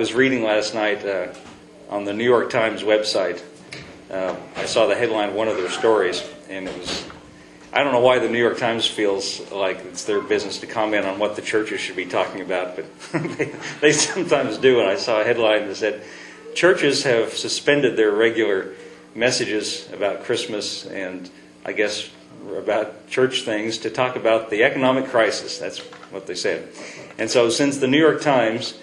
was reading last night on the New York Times website. I saw the headline of one of their stories, and it was, I don't know why the New York Times feels like it's their business to comment on what the churches should be talking about, but they sometimes do. And I saw a headline that said, churches have suspended their regular messages about Christmas and I guess about church things to talk about the economic crisis. That's what they said. And so since the New York Times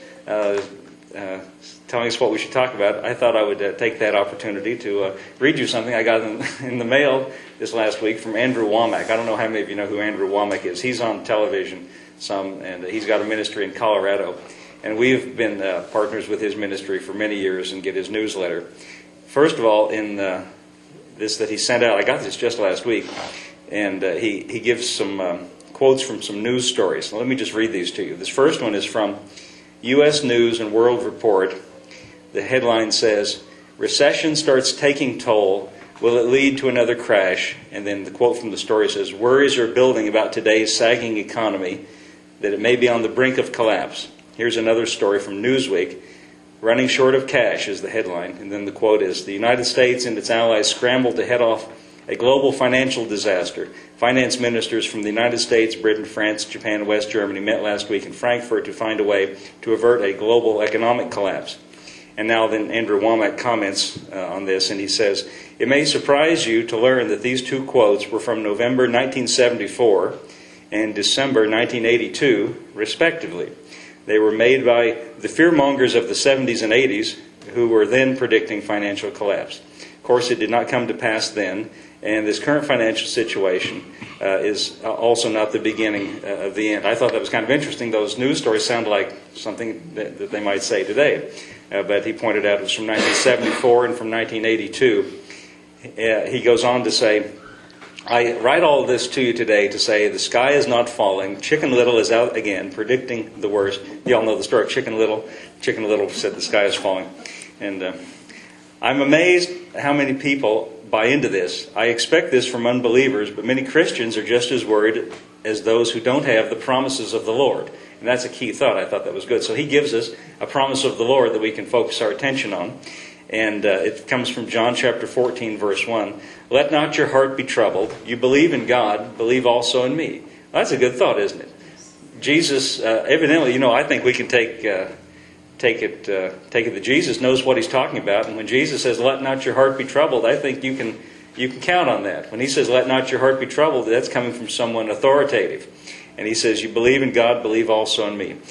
telling us what we should talk about, I thought I would take that opportunity to read you something I got in the mail this last week from Andrew Wommack. I don't know how many of you know who Andrew Wommack is. He's on television some, and he's got a ministry in Colorado. And we've been partners with his ministry for many years and get his newsletter. First of all, in this that he sent out, I got this just last week, and he gives some quotes from some news stories. Now, let me just read these to you. This first one is from U.S. News and World Report. The headline says, "Recession starts taking toll. Will it lead to another crash?" And then the quote from the story says, "Worries are building about today's sagging economy, that it may be on the brink of collapse." Here's another story from Newsweek. "Running short of cash" is the headline. And then the quote is, "The United States and its allies scramble to head off a global financial disaster. Finance ministers from the United States, Britain, France, Japan, and West Germany met last week in Frankfurt to find a way to avert a global economic collapse." And now then Andrew Wommack comments on this, and he says, "It may surprise you to learn that these two quotes were from November 1974 and December 1982, respectively. They were made by the fearmongers of the 70s and 80s who were then predicting financial collapse. Of course, it did not come to pass then, and this current financial situation is also not the beginning of the end." I thought that was kind of interesting. Those news stories sound like something that they might say today. But he pointed out it was from 1974 and from 1982. He goes on to say, "I write all this to you today to say the sky is not falling. Chicken Little is out again, predicting the worst." You all know the story of Chicken Little. Chicken Little said the sky is falling. And I'm amazed how many people buy into this. I expect this from unbelievers, but many Christians are just as worried as those who don't have the promises of the Lord. And that's a key thought. I thought that was good. So he gives us a promise of the Lord that we can focus our attention on. And it comes from John chapter 14, verse 1. "Let not your heart be troubled. You believe in God, believe also in me." Well, that's a good thought, isn't it? Jesus, evidently, I think we can take it that Jesus knows what he's talking about. And when Jesus says, "Let not your heart be troubled," I think you can count on that. When he says, "Let not your heart be troubled," that's coming from someone authoritative. And he says, "You believe in God, believe also in me."